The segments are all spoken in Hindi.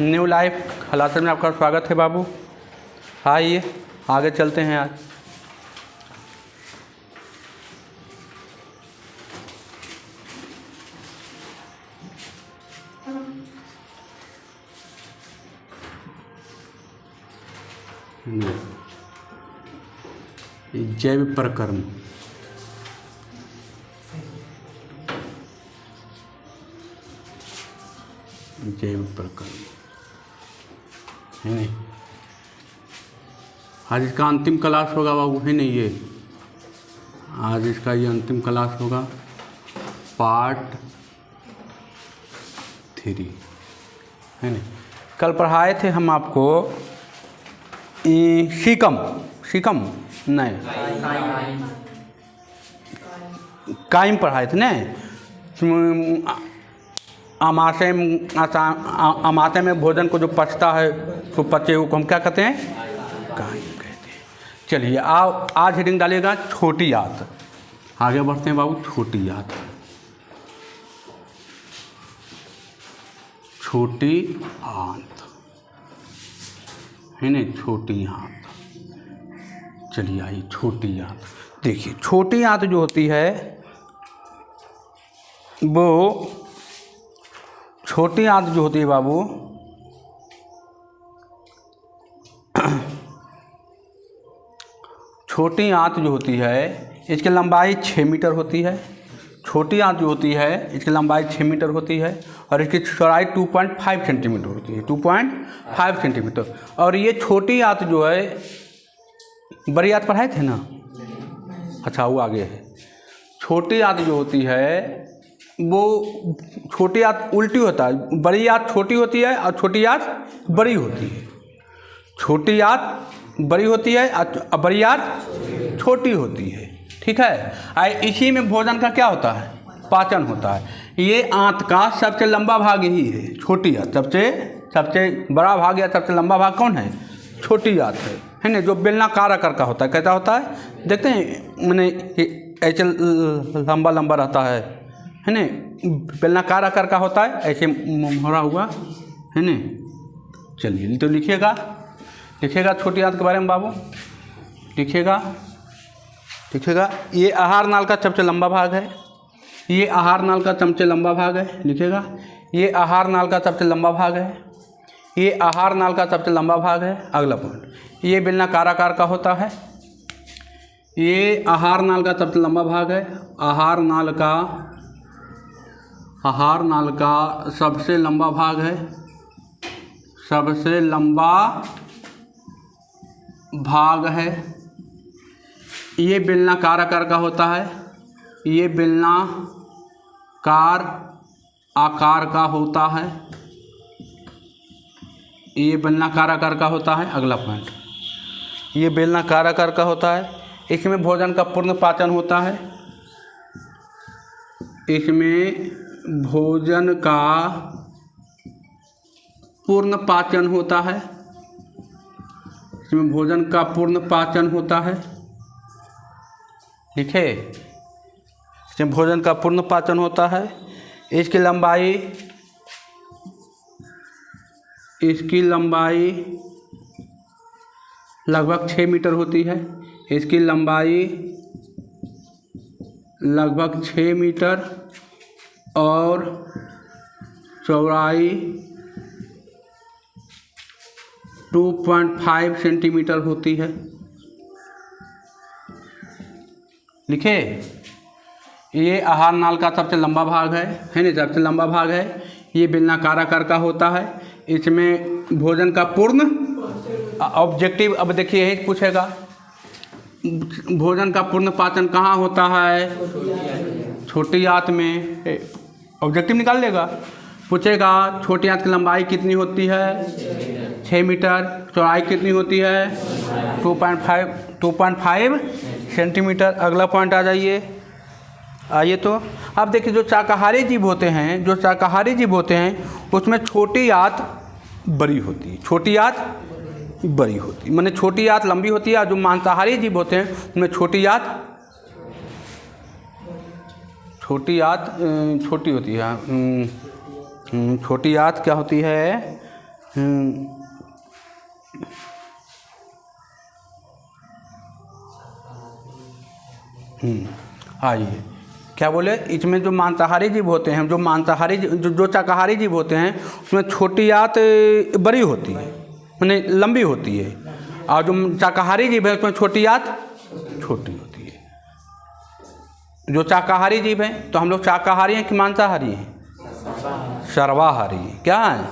न्यू लाइफ क्लासेस में आपका स्वागत है बाबू। आइए आगे चलते हैं आज। जैव प्रक्रम जैव प्रक्रम है नहीं। आज इसका अंतिम क्लास होगा बाबू, है नहीं। ये आज इसका ये अंतिम क्लास होगा, पार्ट 3, है नहीं। कल पढ़ाए थे हम आपको सीकम नहीं, कायम पढ़ाए थे नहीं। अमाशय में भोजन को जो पचता है तो पचे को हम क्या कहते हैं, कायम कहते हैं। चलिए आज हेडिंग डालिएगा छोटी आंत। आगे बढ़ते हैं बाबू। छोटी आंत, छोटी आंत है नहीं, छोटी आंत। चलिए आइए छोटी आंत देखिए। छोटी आंत जो होती है वो छोटी आंत जो होती है बाबू, छोटी आंत जो होती है इसकी लंबाई 6 मीटर होती है। छोटी आंत जो होती है इसकी लंबाई 6 मीटर होती है और इसकी चौड़ाई 2.5 सेंटीमीटर होती है, 2.5 सेंटीमीटर। और ये छोटी आंत जो है, बड़ी आंत पढ़ाए थे ना, अच्छा वो आगे है। छोटी आंत जो होती है वो छोटी आंत उल्टी होता है, बड़ी आंत छोटी होती है और छोटी आंत बड़ी होती है। छोटी आंत बड़ी होती है और बड़ी आंत छोटी होती है, ठीक है। इसी में भोजन का क्या होता है, पाचन होता है। ये आंत का सबसे लंबा भाग यही है, छोटी आंत। सबसे बड़ा भाग या सबसे लंबा भाग कौन है, छोटी आंत है ना। जो बेलनाकार आकार का होता है, कैसा होता है, देखते हैं मैंने ऐसे लंबा लंबा रहता है ना। बेलनाकार आकार का होता है, ऐसे मोहरा हुआ है ना। चलिए तो लिखिएगा छोटी आंत के बारे में बाबू, लिखिएगा। ये आहार नाल का सबसे लंबा भाग है। ये आहार नाल का सबसे लंबा भाग है, लिखिएगा। ये आहार नाल का सबसे लंबा भाग है। ये आहार नाल का सबसे लंबा भाग है। अगला पॉइंट, ये बेलनाकार आकार का होता है। ये आहार नाल का सबसे लंबा भाग है। आहार नाल का सबसे लंबा भाग है, सबसे लंबा भाग है। ये बेलनाकार आकार का होता है। ये बेलनाकार आकार का होता है। ये बेलनाकार आकार का होता है। अगला पॉइंट, ये बेलनाकार आकार का होता है। इसमें भोजन का पूर्ण पाचन होता है। इसमें भोजन का पूर्ण पाचन होता है। इसमें भोजन का पूर्ण पाचन होता है, लिखे। इसमें भोजन का पूर्ण पाचन होता है। इसकी लंबाई लगभग 6 मीटर होती है। इसकी लंबाई लगभग 6 मीटर और चौड़ाई 2.5 सेंटीमीटर होती है, लिखे। ये आहार नाल का सबसे लंबा भाग है ना, सबसे लंबा भाग है। ये बेलनाकार आकार का होता है। इसमें भोजन का पूर्ण ऑब्जेक्टिव, अब देखिए यही पूछेगा, भोजन का पूर्ण पाचन कहाँ होता है, छोटी आंत में। ऑब्जेक्टिव निकाल लेगा, पूछेगा छोटी आंत की लंबाई कितनी होती है, 6 मीटर। चौड़ाई कितनी होती है, 2.5 सेंटीमीटर। अगला पॉइंट आ जाइए। तो अब देखिए, जो शाकाहारी जीव होते हैं उसमें छोटी आंत बड़ी होती है। छोटी आंत बड़ी होती है, माने छोटी आंत लंबी होती है। जो मांसाहारी जीव होते हैं उनमें छोटी आंत छोटी आंत छोटी होती है। छोटी आंत क्या होती है, आइए, क्या बोले, इसमें जो मांसाहारी जीव होते हैं, जो मांसाहारी जो शाकाहारी जीव होते हैं, उसमें छोटी आंत बड़ी होती है, माने लंबी होती है, और जो शाकाहारी जीव है उसमें छोटी आंत छोटी होती है। जो शाकाहारी जीव हैं, तो हम लोग शाकाहारी हैं कि मांसाहारी हैं? सर्वाहारी हैं। क्या है?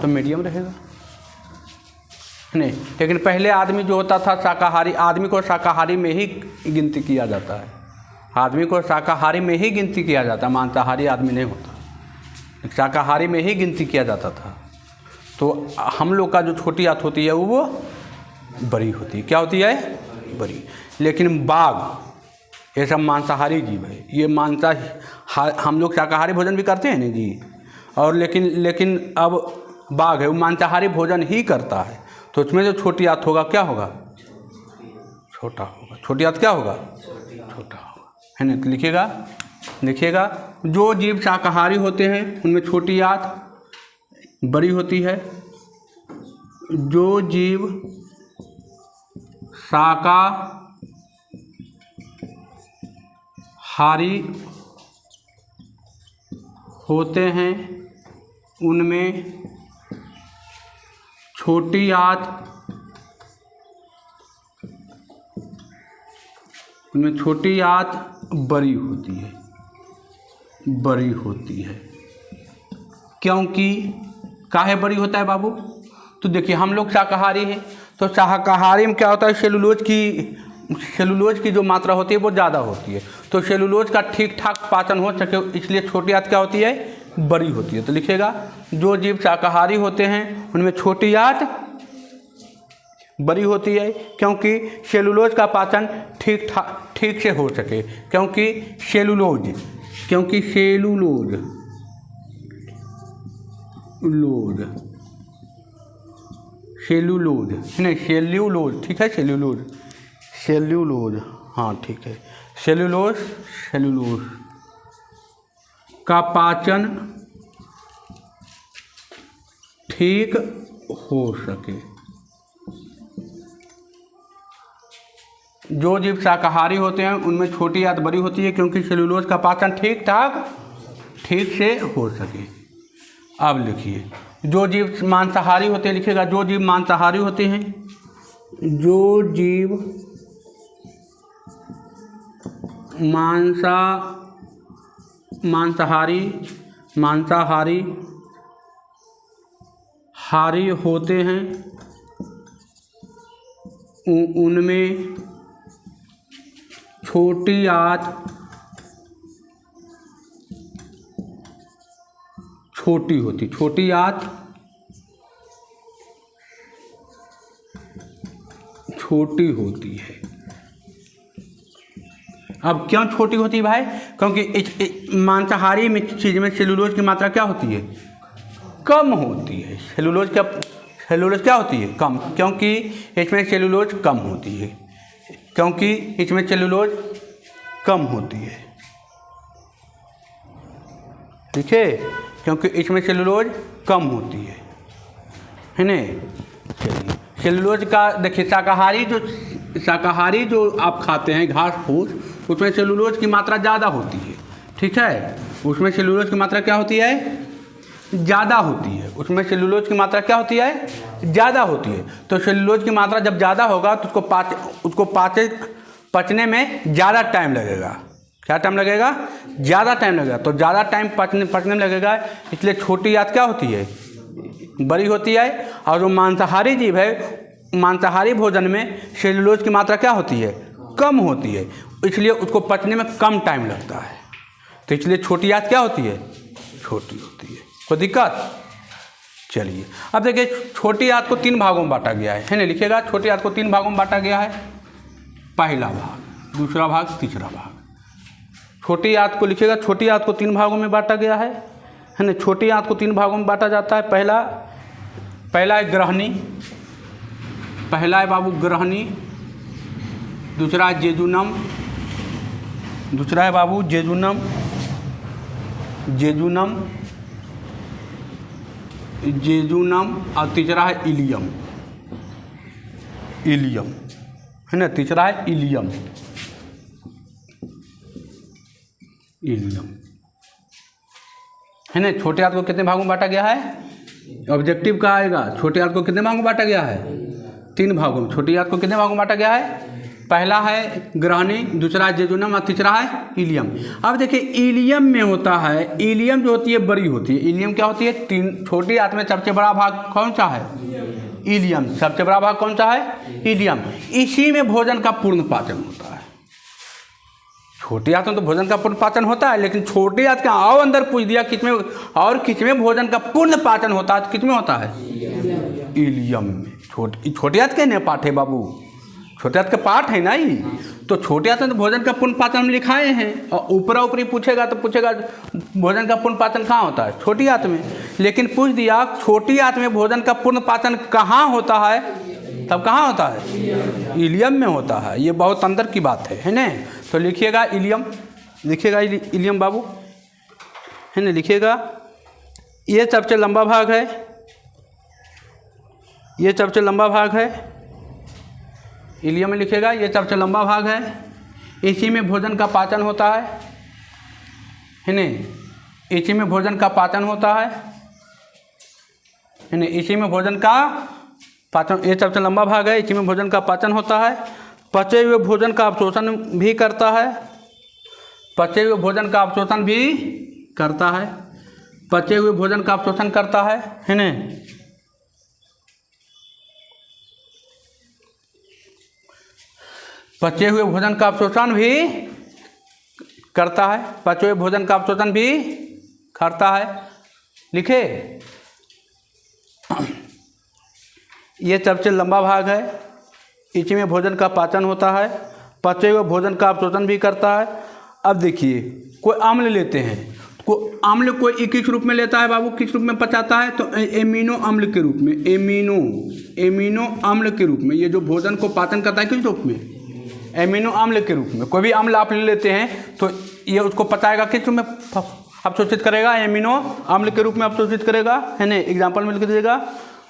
तो मीडियम रहेगा नहीं। लेकिन पहले आदमी जो होता था शाकाहारी, आदमी को शाकाहारी में ही गिनती किया जाता है, आदमी को शाकाहारी में ही गिनती किया जाता है, मांसाहारी आदमी नहीं होता, शाकाहारी में ही गिनती किया जाता था। तो हम लोग का जो छोटी आंत होती है वो बड़ी होती है। क्या होती है? बड़ी। लेकिन बाघ ये सब मांसाहारी जीव है, ये हम लोग शाकाहारी भोजन भी करते हैं ना जी, और लेकिन अब बाघ है वो मांसाहारी भोजन ही करता है, तो उसमें जो छोटी आंत होगा क्या होगा? छोटा होगा। छोटी आंत क्या होगा? छोटा होगा, है ना? तो लिखिएगा जो जीव शाकाहारी होते हैं उनमें छोटी आंत बड़ी होती है। जो जीव शाकाहारी होते हैं उनमें छोटी आंत बड़ी होती है। क्योंकि काहे बड़ी होता है बाबू? तो देखिए, हम लोग शाकाहारी हैं, तो शाकाहारी में क्या होता है, सेलुलोज की जो मात्रा होती है वो ज़्यादा होती है, तो सेलुलोज का ठीक ठाक पाचन हो सके, इसलिए छोटी आंत क्या होती है? बड़ी होती है। तो लिखिएगा जो जीव शाकाहारी होते हैं उनमें छोटी आंत बड़ी होती है, क्योंकि सेलुलोज का पाचन ठीक से हो सके, क्योंकि सेलुलोज नहीं, सेल्यूलोज, ठीक है, सेल्यूलोज, हाँ ठीक है, सेलुलोज का पाचन ठीक हो सके। जो जीव शाकाहारी होते हैं उनमें छोटी आंत बड़ी होती है, क्योंकि सेलुलोज का पाचन ठीक से हो सके। अब लिखिए जो जीव मांसाहारी होते हैं, लिखिएगा जो जीव मांसाहारी होते हैं, जो जीव मांसाहारी होते हैं उनमें छोटी आंत छोटी होती है। अब क्यों छोटी होती है भाई? क्योंकि मांसाहारी में चीज़ में सेलुलोज की मात्रा क्या होती है? कम होती है। सेलुलोज क्या होती है? कम, क्योंकि इसमें सेलुलोज कम होती है, ठीक है, क्योंकि इसमें सेलुलोज कम होती है ना। चलिए, सेलुलोज का देखिए, शाकाहारी जो आप खाते हैं घास फूस, उसमें सेलुलोज की मात्रा ज़्यादा होती है, ठीक है, उसमें सेलुलोज की मात्रा क्या होती है? ज़्यादा होती है। उसमें सेलुलोज की मात्रा क्या होती है? ज़्यादा होती है। तो सेलुलोज की मात्रा जब ज़्यादा होगा तो उसको पचने में ज़्यादा टाइम लगेगा। क्या टाइम लगेगा? ज़्यादा टाइम लगेगा। तो ज़्यादा टाइम पचने में लगेगा, इसलिए छोटी आंत क्या होती है? बड़ी होती है। और जो मांसाहारी जीव है, मांसाहारी भोजन में सेलुलोज की मात्रा क्या होती है? कम होती है, इसलिए उसको पचने में कम टाइम लगता है। तो इसलिए छोटी आंत क्या होती है? छोटी होती है। कोई दिक्कत? चलिए, अब देखिए, छोटी आंत को 3 भागों में बांटा गया है ना। लिखिएगा छोटी आंत को 3 भागों में बांटा गया है। पहला भाग, दूसरा भाग, तीसरा भाग। छोटी आंत को लिखिएगा, छोटी आंत को 3 भागों में बांटा गया है ना। छोटी आंत को 3 भागों में बांटा जाता है। पहला है ग्रहणी, पहला है बाबू ग्रहणी, दूसरा है जेजुनम, दूसरा है बाबू जेजुनम, जेजुनम और तीसरा है इलियम। इलियम है ना, तीसरा है इलियम। इलियम है ना। छोटे हाथ को कितने भागों में बांटा गया है? ऑब्जेक्टिव का आएगा। छोटे हाथ को कितने भागों में बांटा गया है? 3 भागों में। छोटी हाथ को कितने भागों में बांटा गया है? पहला है ग्रहणी, दूसरा है जेजुनम और तीसरा है इलियम। अब देखिए इलियम में होता है, इलियम जो होती है बड़ी होती है। इलियम क्या होती है? 3। छोटी हाथ में सबसे बड़ा भाग कौन सा है? इलियम। सबसे बड़ा भाग कौन सा है? इलियम। इसी में भोजन का पूर्ण पाचन होता है। छोटे हाथ में तो भोजन का पूर्ण पाचन होता है, लेकिन छोटे हाथ का आओ अंदर पूछ दिया किसमें, और किसमें भोजन का पूर्ण पाचन होता है? तो किसमें होता है? इलियम में। छोटे हाथ के नहीं पाठ है बाबू, छोटे हाथ के पाठ है ना ही। तो छोटे हाथ में तो भोजन का पूर्ण पाचन लिखाए हैं, और ऊपरा ऊपरी पूछेगा तो पूछेगा भोजन का पूर्ण पाचन कहाँ होता है? छोटी हाथ में। लेकिन पूछ दिया छोटी हाथ में भोजन का पूर्ण पाचन कहाँ होता है, तब कहाँ होता है? इलियम में होता है। ये बहुत अंदर की बात है ना। तो लिखिएगा इलियम, लिखिएगा इलियम बाबू, है ना, लिखिएगा। ये सबसे लंबा भाग है, ये सबसे लंबा भाग है। इलियम में लिखिएगा, ये सबसे लंबा भाग है। इसी में भोजन का पाचन होता है ना। इसी में भोजन का पाचन होता है ना। इसी में भोजन का पाचन, ये सबसे लंबा भाग है, इसी में भोजन का पाचन होता है। पचे हुए भोजन का अवशोषण भी करता है। पचे हुए भोजन का अवशोषण भी करता है। पचे हुए भोजन का अवशोषण करता है ना। पचे हुए भोजन का अवशोषण भी करता है। पचे हुए भोजन का अवशोषण भी करता है। लिखे, ये सबसे लंबा भाग है, इसी में भोजन का पाचन होता है। पचे हुए भोजन का अवशोषण भी करता है। अब देखिए कोई अम्ल लेते हैं, अम्ल कोई किस रूप में लेता है बाबू, किस रूप में पचाता है? तो एमिनो अम्ल के रूप में। एमिनो अम्ल के रूप में। ये जो भोजन को पाचन करता है किस रूप में? एमिनो अम्ल के रूप में। कोई भी अम्ल आप ले लेते हैं तो ये उसको पचाएगा किस रूप में अवशोषित करेगा? एमिनो अम्ल के रूप में अवशोषित करेगा, है ना। एग्जाम्पल में लिख दीजिएगा।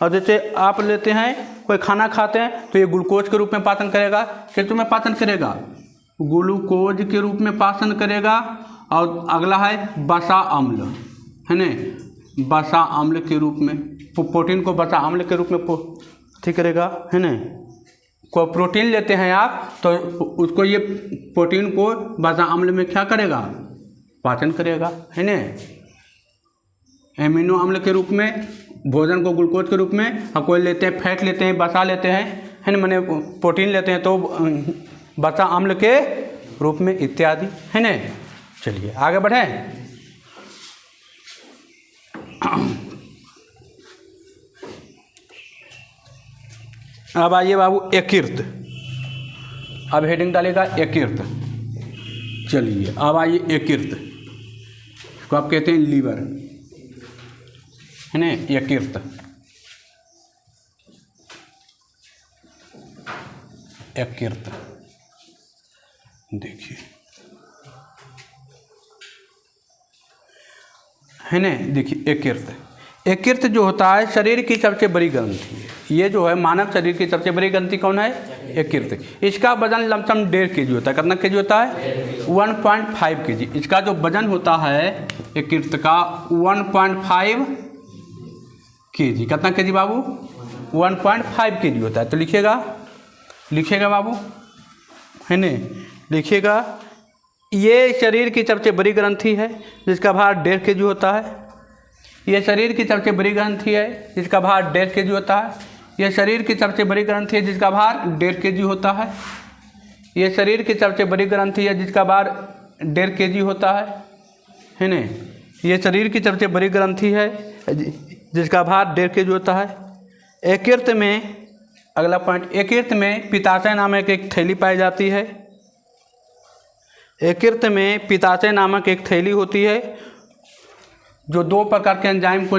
और जैसे आप लेते हैं, कोई खाना खाते हैं तो ये ग्लूकोज के रूप में पाचन करेगा। किस रूप में पाचन करेगा? ग्लूकोज के रूप में पाचन करेगा। और अगला है बसा अम्ल, है ना। बसा अम्ल के रूप में, प्रोटीन को बसा अम्ल के रूप में ठीक करेगा, है ना। कोई प्रोटीन लेते हैं आप तो उसको ये प्रोटीन को बसा अम्ल में क्या करेगा? पाचन करेगा, है ना। एमिनो अम्ल के रूप में, भोजन को ग्लूकोज के रूप में। और कोई लेते हैं फैट लेते हैं, बसा लेते हैं, है ना, माने प्रोटीन लेते हैं तो बसा अम्ल के रूप में इत्यादि, है ना। चलिए आगे बढ़ें। अब आइए बाबू यकृत। अब हेडिंग डालेगा यकृत। चलिए अब आइए यकृत, इसको आप कहते हैं लीवर, है ना। यकृत, यकृत देखिए, है ना। देखिए यकृत, यकृत जो होता है शरीर की सबसे बड़ी ग्रंथि है। ये जो है मानव शरीर की सबसे बड़ी ग्रंथि कौन है? यकृत। इसका वजन लमसम 1.5 kg होता है। कितना kg होता है? 1.5 kg। इसका जो वजन होता है यकृत का 1.5 kg। कितना kg बाबू? 1.5 kg होता है। तो लिखिएगा, लिखिएगा बाबू, है ना, लिखिएगा। ये शरीर की सबसे बड़ी ग्रंथि है जिसका भार 1.5 kg होता है। ये शरीर की सबसे बड़ी ग्रंथि है जिसका भार 1.5 kg होता है। ये शरीर की सबसे बड़ी ग्रंथि है जिसका भार 1.5 kg होता है। ये शरीर की सबसे बड़ी ग्रंथि है जिसका भार 1.5 kg होता है ना। ये शरीर की सबसे बड़ी ग्रंथि है जिसका भार 1.5 kg होता है। यकृत में, अगला पॉइंट, यकृत में पित्ताशय नामक एक थैली पाई जाती है। यकृत में पित्ताशय नामक एक थैली होती है जो 2 प्रकार के एंजाइम को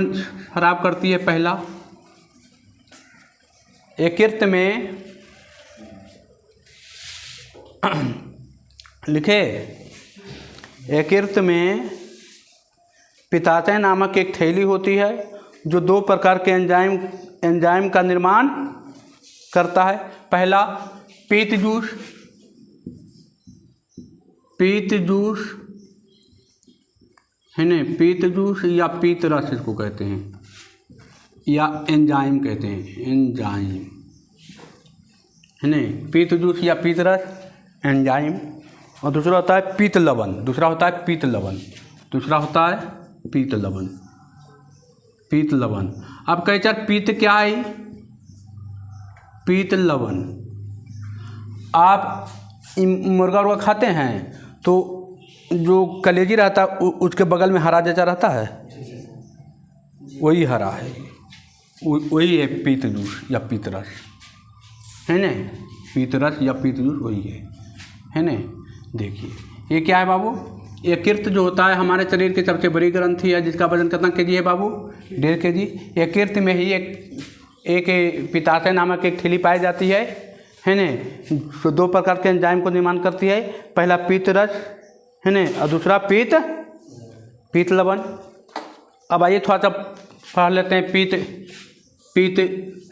खराब करती है। पहला, यकृत में लिखे, यकृत में पित्ताशय नामक एक थैली होती है जो दो प्रकार के एंजाइम का निर्माण करता है। पहला पीत जूस है ना, पीत जूस या पीत रस इसको कहते हैं, या एंजाइम कहते हैं, एंजाइम है ना, पीत जूस या पीत रस एंजाइम। और दूसरा होता है पीत लवण, पीत लवण। अब कहे चार पीत क्या है? पीत लवण। आप मुर्गा खाते हैं तो जो कलेजी रहता है उसके बगल में हरा जैसा रहता है, वही हरा है, वही है पीत जूस या पीत रस, है ना, पीत रस या पीत जूस वही है ना। देखिए ये क्या है बाबू? यकृत जो होता है हमारे शरीर की सबसे बड़ी ग्रंथि है, जिसका वजन कितना केजी है बाबू? 1.5 kg। यकृत में ही एक पित्ताशय नामक एक थैली पाई जाती है ना, तो दो प्रकार के एंजाइम को निर्माण करती है। पहला पीत रस है ना, और दूसरा पीत लवण। अब आइए थोड़ा सा पढ़ लेते हैं पीत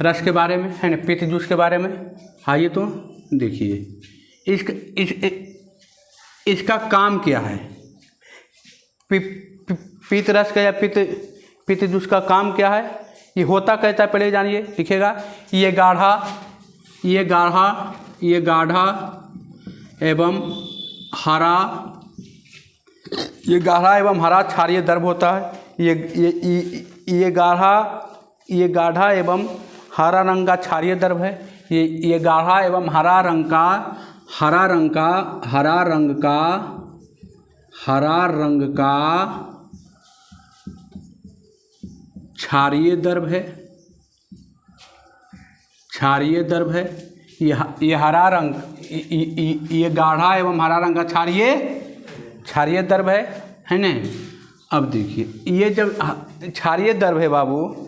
रस के बारे में, है ना, पीत जूस के बारे में। आइए तो देखिए इसका काम क्या है। पीत रस का या पीत जूस का काम क्या है? ये होता कैसा है पहले जानिए, लिखेगा। ये गाढ़ा एवं हरा क्षारीय द्रव होता है। ये गाढ़ा एवं हरा रंग का क्षारीय द्रव है। ये गाढ़ा एवं हरा रंग का क्षारीय द्रव है। ये हरा रंग, ये गाढ़ा एवं हरा रंग का क्षारीय द्रव है ना। अब देखिए ये जब क्षारीय द्रव है बाबू,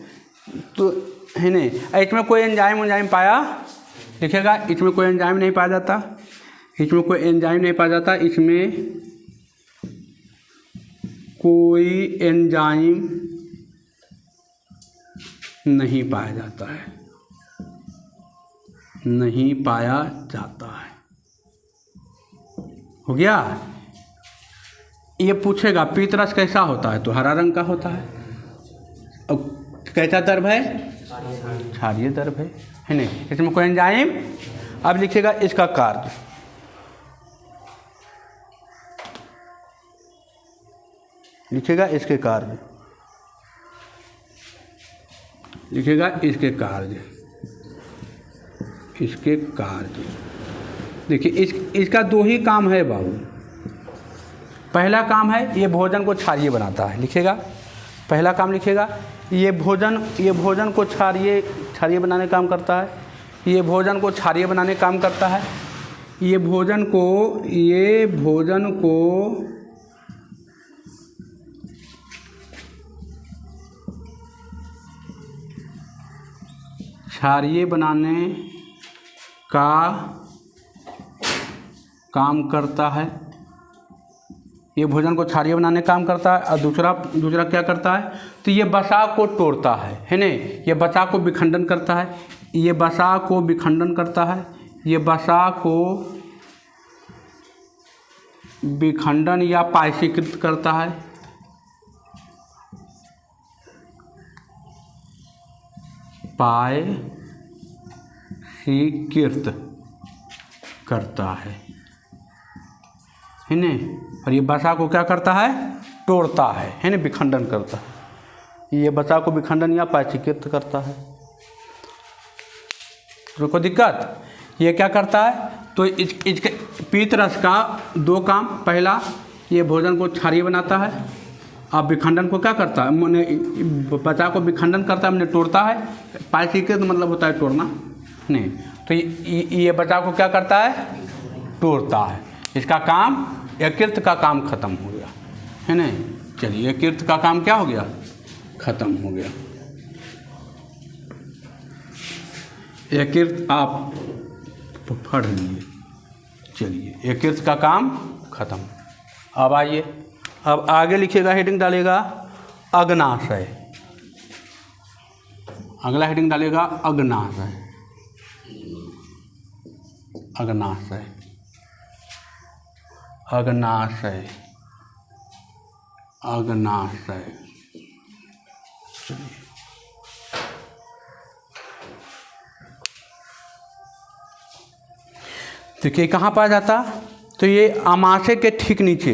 तो है ना, इसमें कोई एंजाइम पाया, लिखेगा इसमें कोई एंजाइम नहीं पाया जाता, इसमें कोई एंजाइम नहीं पाया जाता, नहीं पाया जाता है। हो गया। ये पूछेगा पीत रस कैसा होता है, तो हरा रंग का होता है। अब कैसा द्रव है? क्षारीय द्रव है ना, इसमें कोई एंजाइम। अब लिखेगा इसका कार्य, लिखेगा इसके कार्य, इसके कार्य। देखिए इसका दो ही काम है बाबू। पहला काम है ये भोजन को क्षारीय बनाता है, लिखेगा पहला काम, लिखेगा ये भोजन को क्षारीय बनाने काम करता है। ये भोजन को क्षारीय बनाने काम करता है। ये भोजन को क्षारीय बनाने का काम करता है। ये भोजन को क्षारीय बनाने का काम करता है। और दूसरा क्या करता है? तो ये वसा को तोड़ता है ना, ये वसा को विखंडन करता है, ये वसा को विखंडन या पायसीकृत करता है। पायसीकृत करता है ना। और ये वसा को क्या करता है? तोड़ता है ना, विखंडन करता है। ये वसा को विखंडन या पायसीकृत करता है। तो कोई दिक्कत? ये क्या करता है? तो इसके पीत रस का दो काम। पहला ये भोजन को क्षारीय बनाता है, अब विखंडन को क्या करता है? मैंने वसा को विखंडन करता है, मैंने तोड़ता है। पायसीकृत मतलब होता है तोड़ना नहीं। तो ये वसा को क्या करता है? तोड़ता है। इसका काम, यकृत का काम खत्म हो गया है ना। चलिए यकृत का काम क्या हो गया? खत्म हो गया। यकृत आप पढ़ लीजिए। चलिए यकृत का काम खत्म। अब आइए, अब आगे लिखिएगा, हेडिंग डालेगा अग्नाशय। अगला हेडिंग डालेगा अग्नाशय। अग्नाशय, अग्नाशय, अग्नाशय। देखिए कहाँ पाया जाता, तो ये आमाशय के ठीक नीचे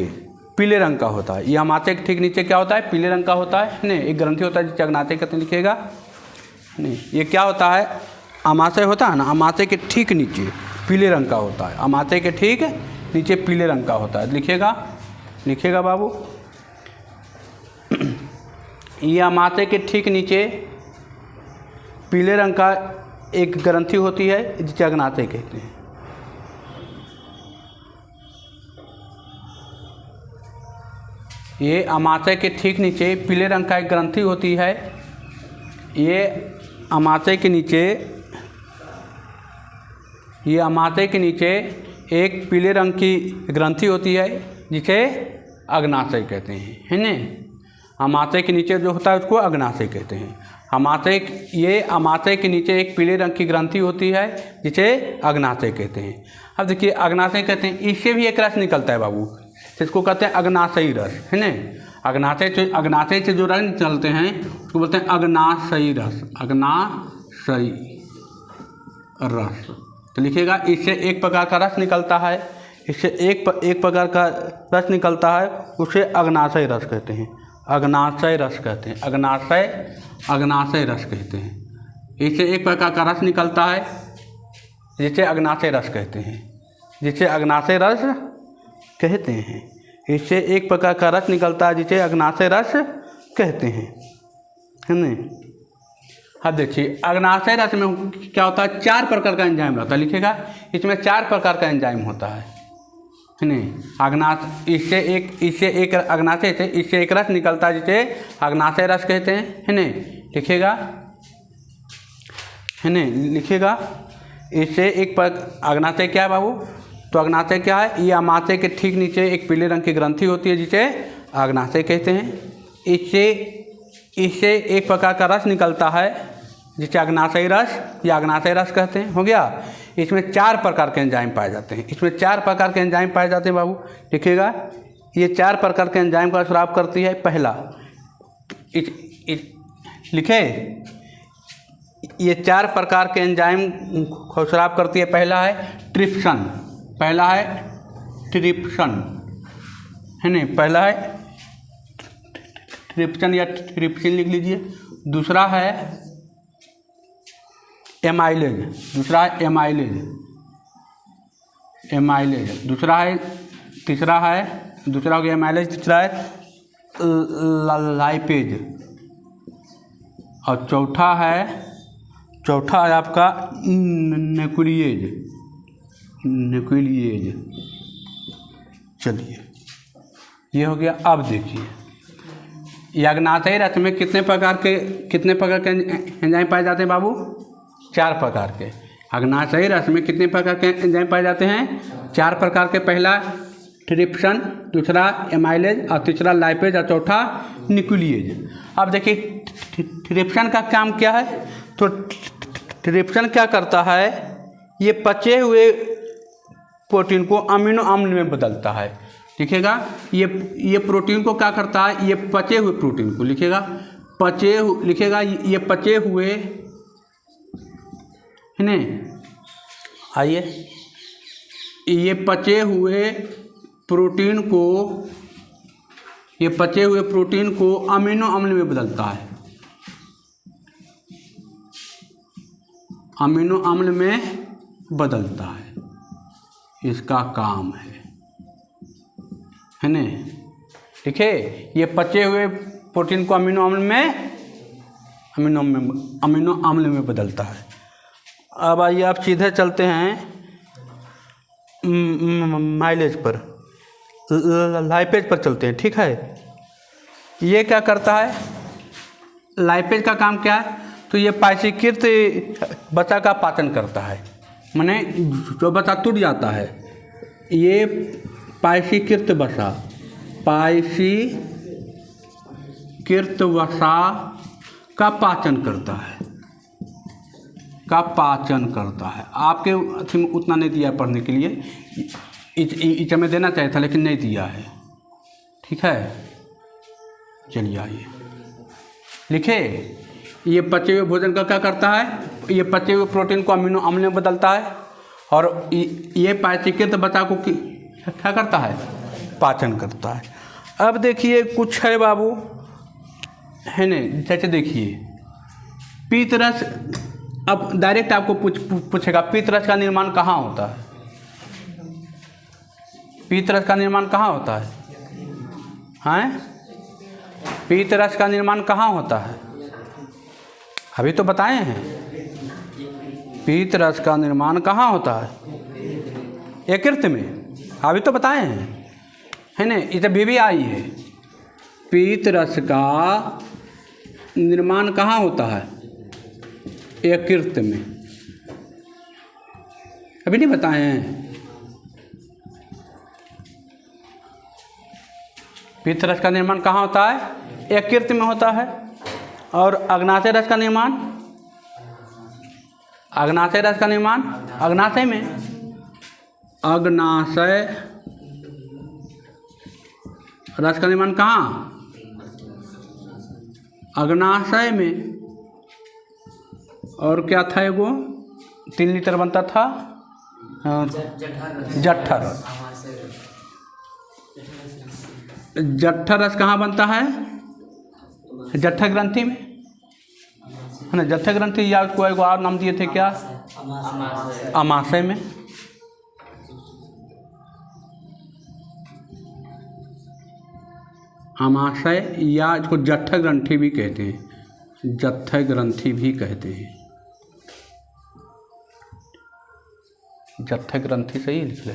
पीले रंग का होता है। ये आमाशय के ठीक नीचे क्या होता है, पीले रंग का होता है नहीं, एक ग्रंथि होता है जिसे अग्नाशय कहते हैं, लिखिएगा नहीं। ये क्या होता है, आमाशय होता है ना, आमाशय के ठीक नीचे पीले रंग का होता है। आमाशय के ठीक नीचे पीले रंग का होता है, लिखिएगा, लिखिएगा बाबू। ये आमाशय के ठीक नीचे पीले रंग का एक ग्रंथि होती है जिसे अग्नाशय कहते हैं। ये आमाशय के ठीक नीचे पीले रंग का एक ग्रंथि होती है। ये आमाशय के नीचे, ये आमाशय के नीचे एक पीले रंग की ग्रंथि होती है जिसे अग्नाशय कहते हैं, है ना। आमाशय के नीचे जो होता है उसको अग्नाशय कहते हैं। आमाशय, ये आमाशय के नीचे एक पीले रंग की ग्रंथि होती है जिसे अग्नाशय कहते हैं। अब देखिए अग्नाशय कहते हैं, इससे भी एक रस निकलता है बाबू, इसको कहते हैं अग्नाशयी रस, है ना। अग्नाशय से जो रस निकलते हैं उसको बोलते हैं अग्नाशयी रस, अग्नाशयी रस। तो लिखिएगा, इससे एक प्रकार का रस निकलता है, इससे एक प्रकार का रस निकलता है, उसे अग्नाशय रस कहते हैं, अग्नाशय रस कहते हैं, अग्नाशय रस कहते हैं। इससे एक प्रकार का रस निकलता है जिसे अग्नाशय रस कहते हैं, जिसे अग्नाशय रस कहते हैं। इससे एक प्रकार का रस निकलता है जिसे अग्नाशय रस कहते हैं, है ना। अब देखिए अग्नाशय रस में क्या होता है, 4 प्रकार का एंजाइम रहता है, लिखिएगा, इसमें 4 प्रकार का एंजाइम होता है ना। इससे एक अग्नाशय से इससे एक रस निकलता है जिसे अग्नाशय रस कहते हैं, है ना। लिखिएगा, है ना, लिखिएगा। इससे एक अग्नाशय क्या है बाबू, तो अग्नाशय क्या है, ये आमाशय के ठीक नीचे एक पीले रंग की ग्रंथि होती है जिसे अग्नाशय कहते हैं। इससे एक प्रकार का रस निकलता है जिसे अग्नाशयी रस या अग्नाशय रस कहते हैं, हो गया। इसमें 4 प्रकार के एंजाइम पाए जाते हैं, इसमें 4 प्रकार के एंजाइम पाए जाते हैं बाबू, लिखिएगा। ये 4 प्रकार के एंजाइम का स्राव करती है। पहला लिखे, ये 4 प्रकार के एंजाइम को स्राव करती है। पहला है ट्रिप्सन, पहला है ट्रिप्सन, है नहीं, पहला है ट्रिप्सन या ट्रिप्सिन लिख लीजिए। दूसरा है एमाइलेज, दूसरा है एमाइलेज, एमाइलेज। दूसरा है, तीसरा है, दूसरा हो गया एमाइलेज, तीसरा है लाइपेज, और चौथा है आपका न्यूक्लियेज, न्यूक्लियेज। चलिए ये हो गया। अब देखिए ये अग्नाशयी रस में कितने प्रकार के एंजाइम पाए जाते हैं बाबू, 4 प्रकार के। अग्नाशयी रस में कितने प्रकार के एंजाइम पाए जाते हैं, 4 प्रकार के। पहला ट्रिप्सन, दूसरा एमाइलेज, और तीसरा लाइपेज, और चौथा न्यूक्लियेज। अब देखिए ट्रिप्सन का काम क्या है, तो ट्रिप्सन क्या करता है, ये पचे हुए प्रोटीन को अमीनो अम्ल में बदलता है, लिखिएगा। ये प्रोटीन को क्या करता है, ये पचे हुए प्रोटीन को, लिखिएगा, लिखिएगा, ये पचे हुए, है ना। आइए, ये पचे हुए प्रोटीन को अमीनो अम्ल में बदलता है, अमीनो अम्ल में बदलता है, इसका काम है ना। ठीक है, ये पचे हुए प्रोटीन को अमीनो अम्ल में बदलता है। अब आइए आप सीधे चलते हैं माइलेज पर, लाइपेज पर चलते हैं, ठीक है। ये क्या करता है, लाइपेज का काम क्या है, तो ये पाचीकृत बच्चा का पाचन करता है, माने जो बच्चा टूट जाता है, ये पाचीकृत वसा, पाचीकृत वसा का पाचन करता है, का पाचन करता है। आपके अथी में उतना नहीं दिया है पढ़ने के लिए, इच में देना चाहिए था लेकिन नहीं दिया है। ठीक है, चलिए आइए लिखे। ये पचे हुए भोजन का क्या करता है, ये पचे हुए प्रोटीन को अमीनो अम्ल में बदलता है, और ये पाचकीय वसा को क्या करता है, पाचन करता है। अब देखिए कुछ है बाबू, है न, जैसे देखिए पीतरस, अब डायरेक्ट आपको पूछेगा पीतरस का निर्माण कहाँ होता है, पीतरस का निर्माण कहाँ होता है, हैं? पीतरस का निर्माण कहाँ होता है, अभी तो बताए हैं। पीतरस का निर्माण कहाँ होता है, यकृत में, अभी तो बताए हैं, है ना। इसे भी आई है, पीतरस का निर्माण कहाँ होता है, यकृत में, अभी नहीं बताए हैं। पीतरस का निर्माण कहाँ होता है, यकृत में होता है। और अग्नाशय रस का निर्माण, अग्नाशय रस का निर्माण अग्नाशय में, अग्नाशय रस का निर्माण कहाँ, अग्नाशय में। और क्या था, एगो 3 लीटर बनता था, जठर रस। जठर रस कहाँ बनता है, जठर ग्रंथि में, है ना। जठर ग्रंथि, या उसको एक और नाम दिए थे क्या, अमाशय में। अमाशय, या इसको जठर ग्रंथि भी कहते हैं, जठर ग्रंथि भी कहते हैं। जठर ग्रंथि सही लिख ले,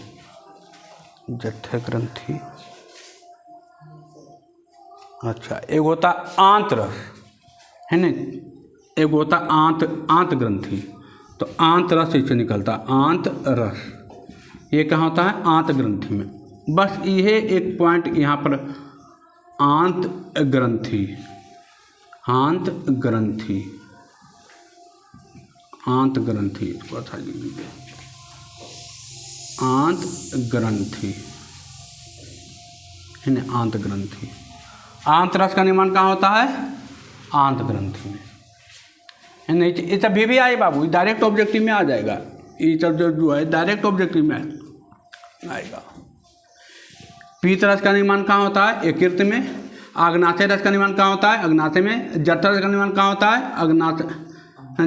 जठर ग्रंथि। अच्छा, एक होता आंतरस, है न, एक होता आंत ग्रंथि, तो आंत रस इससे निकलता, आंत रस, ये कहाँ होता है, आंत ग्रंथि में। बस ये एक पॉइंट यहाँ पर, आंत ग्रंथि, आंत ग्रंथि, आंत ग्रंथि, अच्छा लिख लीजिए, आंत ग्रंथि, है न, आंत ग्रंथि। आंत रस का निर्माण कहाँ होता है, आंत ग्रंथि में, है नहीं। ये सब भी आई बाबू, डायरेक्ट ऑब्जेक्टिव में आ जाएगा, ये सब जो है डायरेक्ट ऑब्जेक्टिव में आएगा। पीत रस का निर्माण कहाँ होता है, यकृत में। अग्नाशय रस का निर्माण कहाँ होता है, अग्नाशय में। जठर रस का निर्माण कहाँ होता है, अग्नाशय।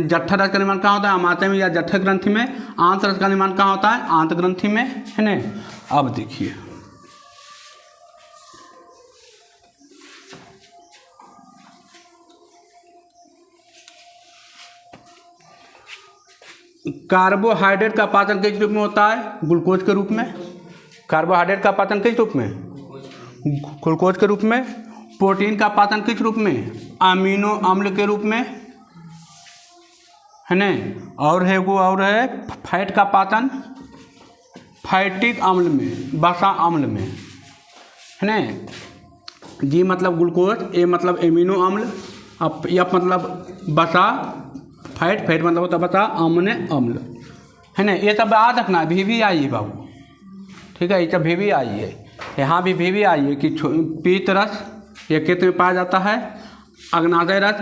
जठर रस का निर्माण कहाँ होता है, अमाशय में या जठर ग्रंथि में। आंत रस का निर्माण कहाँ होता है, आंत ग्रंथि में, है न। अब देखिए कार्बोहाइड्रेट का पाचन किस रूप में होता है, ग्लूकोज के रूप में। कार्बोहाइड्रेट का पाचन किस रूप में, ग्लूकोज के रूप में। प्रोटीन का पाचन किस रूप में, अमीनो अम्ल के रूप में, है न। और है वो, और है फैट का पाचन फैटिक अम्ल में, वसा अम्ल में, है न। जी मतलब ग्लूकोज, ए मतलब एमिनो अम्ल, अब एफ मतलब वसा, फैट मतलब होता है वसा, अम्ल अम्ल, है ना। ये सब याद रखना, भी आई है बाबू, ठीक है। ये सब भी आई है, यहाँ भी आई है कि पीत रस यकृत में पाया जाता है। अग्नाशय रस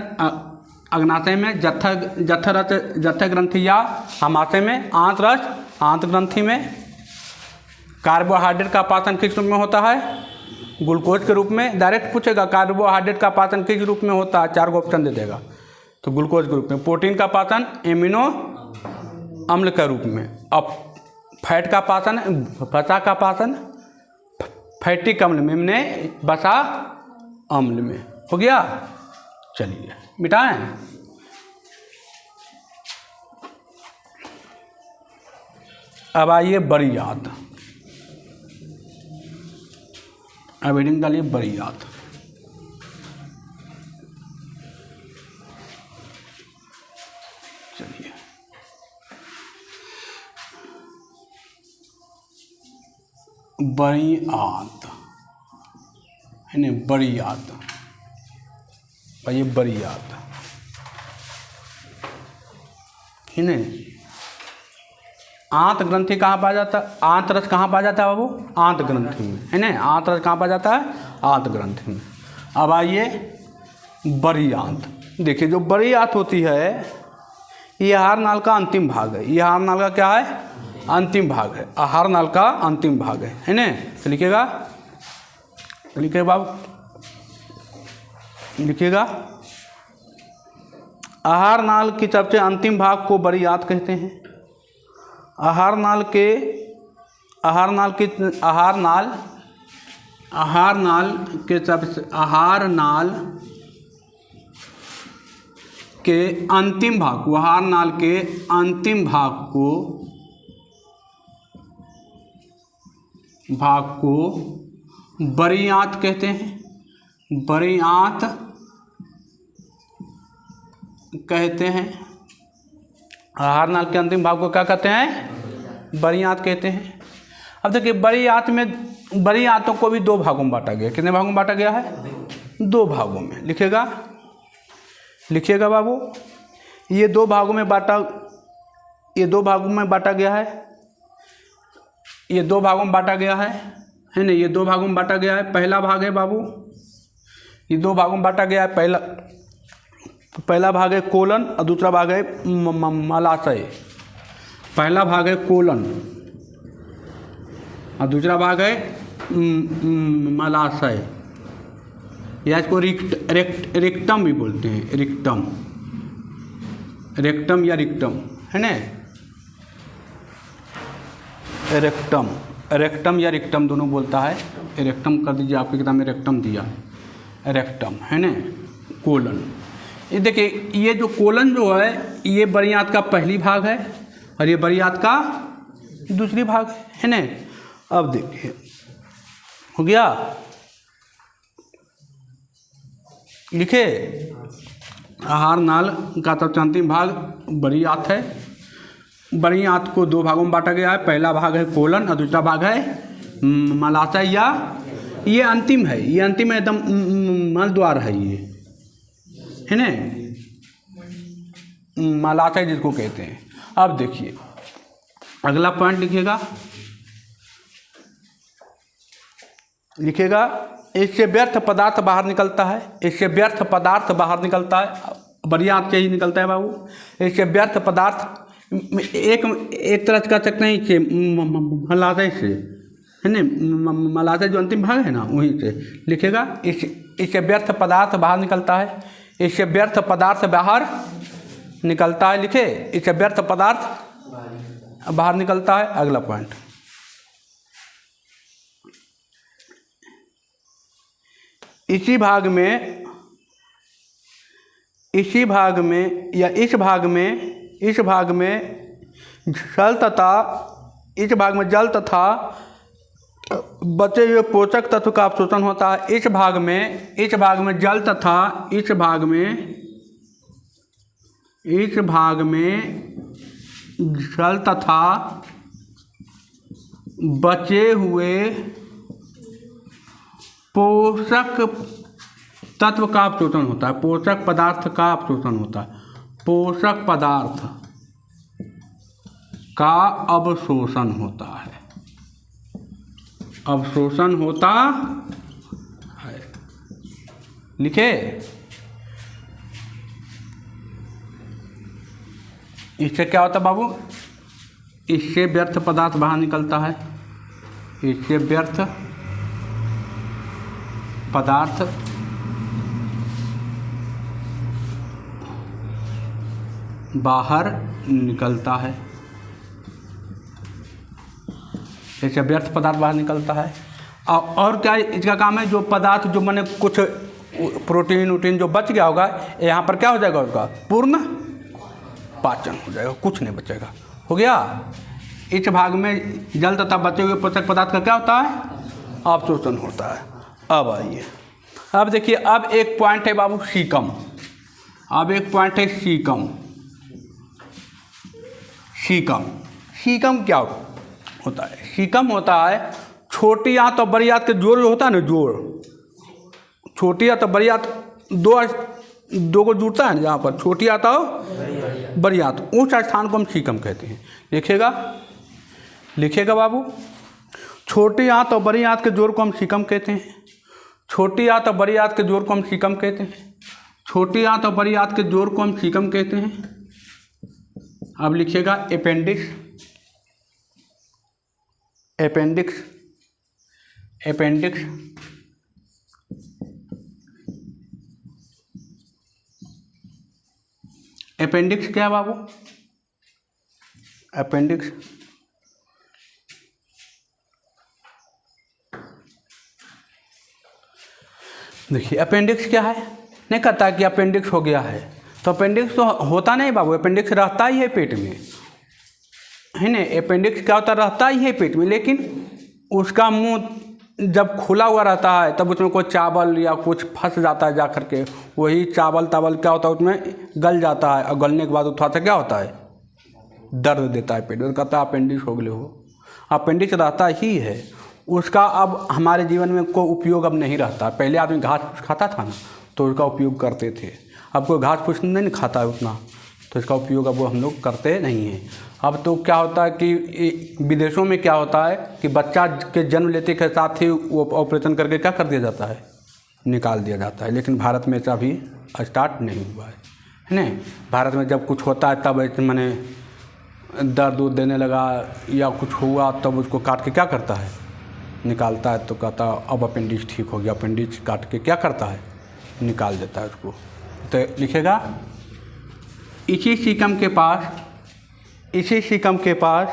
अग्नाशय में, जठर ग्रंथि या अमाशय में। आंत रस आंत ग्रंथि में। कार्बोहाइड्रेट का पाचन किस रूप में होता है, ग्लूकोज के रूप में। डायरेक्ट पूछेगा कार्बोहाइड्रेट का पाचन किस रूप में होता है, 4 ऑप्शन दे देगा, तो ग्लूकोज के रूप में। प्रोटीन का पाचन एमिनो अम्ल के रूप में। अब फैट का पाचन, वसा का पाचन फैटिक अम्ल में, वसा अम्ल में। हो गया, चलिए मिटाएं। अब आइए बरियात, अब हेडिंग डालिए बरियात। चलिए बरियात, है ना, बरियात, ये बरियात। है ना। आंत ग्रंथि कहाँ पाया जाता है? आंत रस कहाँ पाया जाता है बाबू? आंत ग्रंथि में, है ना। आंत रस कहाँ पाया जाता है? आंत ग्रंथि में। अब आइए बड़ी आंत। देखिए जो बड़ी आंत होती है ये आहार नाल का अंतिम भाग है। ये आहार नाल का क्या है? अंतिम भाग है। आहार नाल का अंतिम भाग है ना। तो लिखिएगा, लिखिए बाबू, लिखिएगा। आहार नाल की सबसे अंतिम भाग को बड़ी आंत कहते हैं। आहार नाल के आहार नाल के अंतिम भाग को, आहार नाल के अंतिम भाग को बड़ी आंत कहते हैं। बड़ी आंत कहते हैं। आहार नाल के अंतिम भाग को क्या कहते हैं? बड़ी आंत कहते हैं। अब देखिए बड़ी आंतों को भी दो भागों में बांटा गया। कितने भागों में बांटा गया है? दो भागों में। लिखिएगा, लिखिएगा बाबू, ये दो भागों में बांटा गया है। ये दो भागों में बांटा गया है ना। ये दो भागों में बांटा गया है। पहला भाग है बाबू, ये दो भागों में बांटा गया है। पहला भाग है कोलन और दूसरा भाग है मलाशय। पहला भाग है कोलन और दूसरा भाग है मलाशय, या इसको रेक्टम भी बोलते हैं। रेक्टम या रिक्टम, है ना। रेक्टम या रिक्टम दोनों बोलता है। रेक्टम कर दीजिए, आपकी किताब में रेक्टम दिया है। रेक्टम, है ना। कोलन, ये देखिए, ये जो कोलन जो है ये बड़ी आंत का पहली भाग है और ये बड़ी आंत का दूसरी भाग है ना। अब देखिए हो गया। लिखे, आहार नाल का सबसे अंतिम भाग बड़ी आंत है। बड़ी आंत को दो भागों में बांटा गया है। पहला भाग है कोलन और दूसरा भाग है मलाशय, या ये अंतिम है। ये अंतिम है, एकदम मलद्वार है ये, है ना। मलाशय जिसको कहते हैं। अब देखिए अगला पॉइंट लिखिएगा, लिखिएगा। इससे व्यर्थ पदार्थ बाहर निकलता है। इससे व्यर्थ पदार्थ बाहर निकलता है। बड़ी आंत से ही निकलता है बाबू। इससे व्यर्थ पदार्थ एक तरह से कह सकते हैं कि मलाशय से, है ना। मलाशय जो अंतिम भाग है ना, वहीं से लिखेगा। इससे व्यर्थ पदार्थ बाहर निकलता है। इससे व्यर्थ पदार्थ बाहर निकलता है। लिखे, इससे व्यर्थ पदार्थ बाहर निकलता है। अगला पॉइंट, इसी भाग में या इस भाग में जल तथा बचे हुए पोषक तत्व का अवशोषण होता है। इस भाग में जल तथा इस भाग में जल तथा बचे हुए पोषक तत्व का अवशोषण होता है। पोषक पदार्थ का अवशोषण होता है। पोषक पदार्थ का अवशोषण होता है। अवशोषण होता है। लिखे, इससे क्या होता है बाबू? इससे व्यर्थ पदार्थ बाहर निकलता है। इससे व्यर्थ पदार्थ बाहर निकलता है। इससे व्यर्थ पदार्थ बाहर निकलता है। और क्या इसका काम है? जो पदार्थ जो मैंने कुछ प्रोटीन जो बच गया होगा, यहाँ पर क्या हो जाएगा? उसका पूर्ण पाचन हो जाएगा, कुछ नहीं बचेगा। हो गया। इस भाग में जल तथा बचे हुए पोषक पदार्थ का क्या होता है? अवशोषण होता है। अब आइए, अब देखिए, अब एक पॉइंट है बाबू सीकम। अब एक पॉइंट है सीकम। सीकम क्या होता है? सीकम होता है छोटी आंत और बड़ी आंत के जोड़ जो होता है ना, जोड़, छोटी आंत और बड़ी आंत दो को जुड़ता है ना, जहाँ पर छोटी आंत और बड़ी आंत, उस स्थान को हम सीकम कहते हैं। लिखेगा बाबू, छोटी आंत और बड़ी आंत के जोड़ को हम सीकम कहते हैं। छोटी आंत और बड़ी आंत के जोड़ को हम सीकम कहते हैं। छोटी आंत और बड़ी आंत के जोड़ को हम सीकम कहते हैं। अब लिखिएगा अपेंडिक्स। अपेंडिक्स अपेंडिक्स अपेंडिक्स क्या है बाबू? अपेंडिक्स देखिए, अपेंडिक्स क्या है? नहीं कहता कि अपेंडिक्स हो गया है, तो अपेंडिक्स तो होता नहीं बाबू, अपेंडिक्स रहता ही है पेट में, है ना। अपेंडिक्स क्या होता, रहता ही है पेट में, लेकिन उसका मुंह जब खुला हुआ रहता है तब उसमें कोई चावल या कुछ फंस जाता है जा कर के, वही चावल तावल क्या होता है उसमें गल जाता है, और गलने के बाद थोड़ा सा क्या होता है, दर्द देता है पेट में, कहता है अपेंडिक्स हो गए हो। अपेंडिक्स रहता ही है, उसका अब हमारे जीवन में कोई उपयोग अब नहीं रहता। पहले आदमी घास फूस खाता था ना, तो उसका उपयोग करते थे। अब कोई घास फूस नहीं खाता है उतना, तो इसका उपयोग अब वो हम लोग करते नहीं हैं। अब तो क्या होता है कि विदेशों में क्या होता है कि बच्चा के जन्म लेते के साथ ही वो ऑपरेशन करके क्या कर दिया जाता है, निकाल दिया जाता है। लेकिन भारत में ऐसा भी स्टार्ट नहीं हुआ है ना। भारत में जब कुछ होता है तब मैंने दर्द उर्द देने लगा या कुछ हुआ तब उसको काट के क्या करता है, निकालता है, तो कहता अब अपेंडिक्स ठीक हो गया। अपेंडिक्स काट के क्या करता है, निकाल देता है उसको। तो लिखेगा, इसी सीकम के पास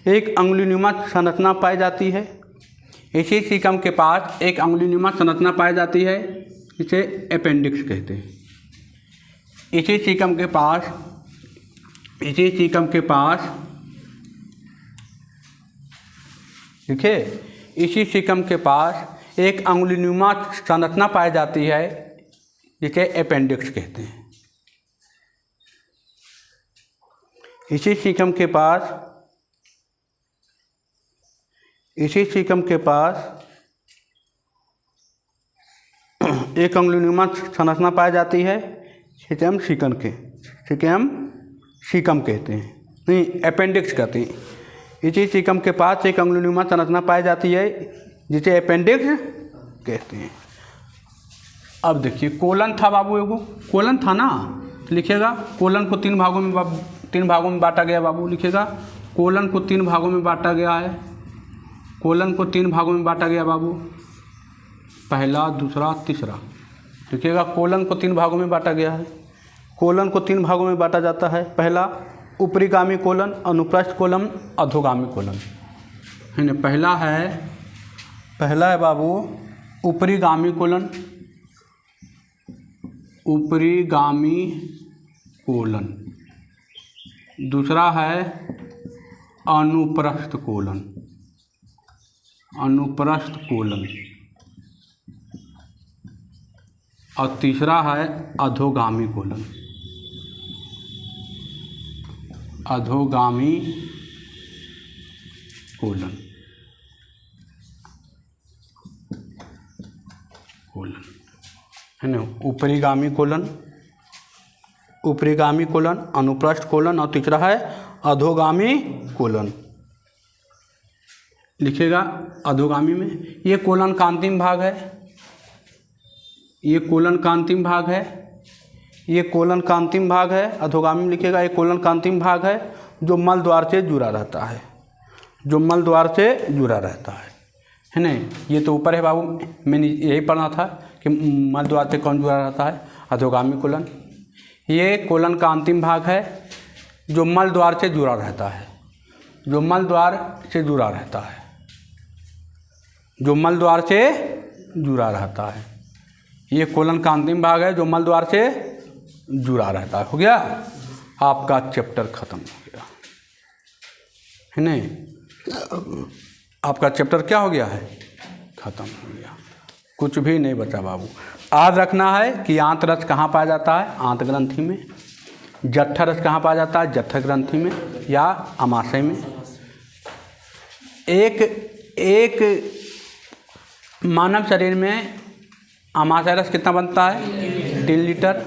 एक अंगुलीनुमा संरचना पाई जाती है। इसी सीकम के पास एक अंगुलीनुमा संरचना पाई जाती है, इसे अपेंडिक्स कहते हैं। इसी सीकम के पास देखिए, इसी सीकम के पास एक अंगुलीनुमा संरचना पाई जाती है, जिसे अपेंडिक्स कहते हैं। इसी सीकम के पास एक अंगुलीनुमा संरचना पाई जाती है, जिसे हम सीकम कहते हैं, नहीं अपेंडिक्स कहते हैं। इसी सीकम के पास एक अंगुलीनुमा संरचना पाई जाती है, जिसे अपेंडिक्स कहते हैं। अब देखिए, कोलन था बाबू, एगो कोलन था ना, तो लिखिएगा कोलन को तीन भागों में बांटा गया बाबू। लिखिएगा, कोलन को तीन भागों में बांटा गया है। कोलन को तीन भागों में बांटा गया बाबू, पहला, दूसरा, तीसरा। लिखिएगा, कोलन को तीन भागों में बांटा गया है। कोलन को तीन भागों में बांटा जाता है। पहला ऊपरीगामी कोलन, अनुप्रस्थ कोलन, अधोगामी कोलन, है ना। पहला है बाबू ऊपरीगामी कोलन, दूसरा है अनुप्रस्थ कोलन, और तीसरा है अधोगामी कोलन, है ना। ऊपरीगामी कोलन, अनुप्रस्थ कोलन, और तीसरा है अधोगामी कोलन। लिखिएगा, अधोगामी में ये कोलन का अंतिम भाग है, ये कोलन का अंतिम भाग है। अधोगामी में लिखिएगा, ये कोलन का अंतिम भाग है, जो मल द्वार से जुड़ा रहता है ना। ये तो ऊपर है बाबू, मैंने यही पढ़ा था कि मल द्वार से कौन जुड़ा रहता है, अधोगामी कोलन। ये कोलन का अंतिम भाग है, जो मल द्वार से जुड़ा रहता है, ये कोलन का अंतिम भाग है, जो मल द्वार से जुड़ा रहता है। हो गया, आपका चैप्टर खत्म हो गया, है नहीं। आपका चैप्टर क्या हो गया है, खत्म हो गया, कुछ भी नहीं बचा बाबू। याद रखना है कि आंतरस कहाँ पाया जाता है, आंत ग्रंथि में। जठर रस कहाँ पाया जाता है, जठर ग्रंथि में या अमाशय में। एक मानव शरीर में अमाशय रस कितना बनता है, 3 लीटर।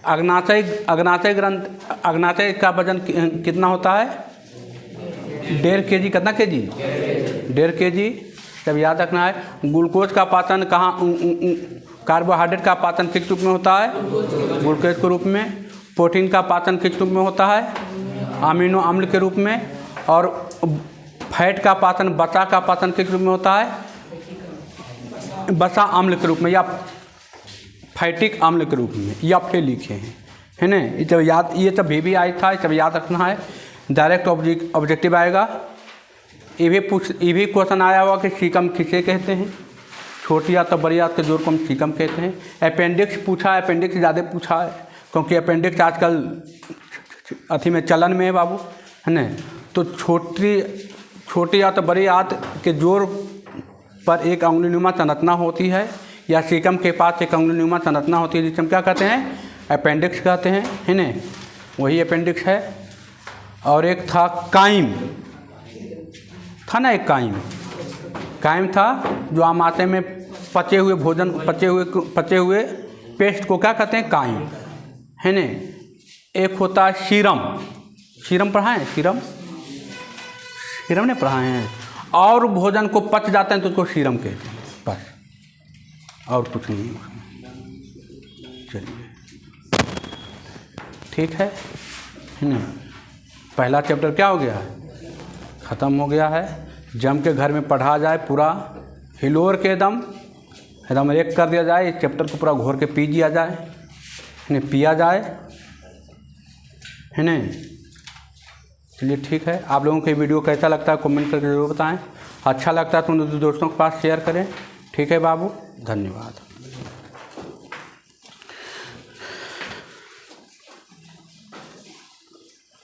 अग्नाशय ग्रंथ, अग्नाशय का वजन कितना होता है? 1.5 kg। कितना kg? 1.5 kg। तब याद रखना है ग्लूकोज का पाचन कहाँ, कार्बोहाइड्रेट का पाचन किस रूप में होता है? ग्लूकोज के रूप में। प्रोटीन का पाचन किस रूप में होता है? अमीनो अम्ल के रूप में। और फैट का पाचन, वसा का पाचन किस रूप में होता है? वसा अम्ल के रूप में या फैटिक अम्ल के रूप में, या फिर लिखे हैं, है ना। ये जब याद, ये जब भी आया था, जब याद रखना है। डायरेक्ट ऑब्जेक्टिव आएगा। ये भी क्वेश्चन आया हुआ कि सीकम किसे कहते हैं? छोटी या तो बड़ी आंत के जोड़ को हम सीकम कहते हैं। अपेंडिक्स पूछा है, अपेंडिक्स ज़्यादा पूछा है क्योंकि अपेंडिक्स आजकल अथी में चलन में है बाबू, है ना। तो छोटी या तो बड़ी आंत के जोड़ पर एक अंगुलीनुमा संरचना होती है, या सीकम के पास एक अंगुलीनुमा संरचना होती है, जिसे हम क्या कहते हैं? अपेंडिक्स कहते हैं, है ना। वही अपेंडिक्स है। और एक था काइम, था ना, एक काइम था जो आमाशय में पचे हुए भोजन, पचे हुए पेस्ट को क्या कहते हैं? काइम, है ना। एक होता है सीरम पढ़ा है? सीरम ने पढ़ाए हैं। और भोजन को पच जाते हैं तो उसको सीरम कहते हैं, बस, और कुछ नहीं है। चलिए ठीक है ना। पहला चैप्टर क्या हो गया है? ख़त्म हो गया है। जम के घर में पढ़ा जाए, पूरा हिलोर के एकदम एक कर दिया जाए। इस चैप्टर को पूरा घोर के पी दिया जाए, है ना, पिया जाए, है ना। चलिए ठीक है। आप लोगों को ये वीडियो कैसा लगता है कमेंट करके ज़रूर बताएं। अच्छा लगता है तो दोस्तों के पास शेयर करें। ठीक है बाबू, धन्यवाद।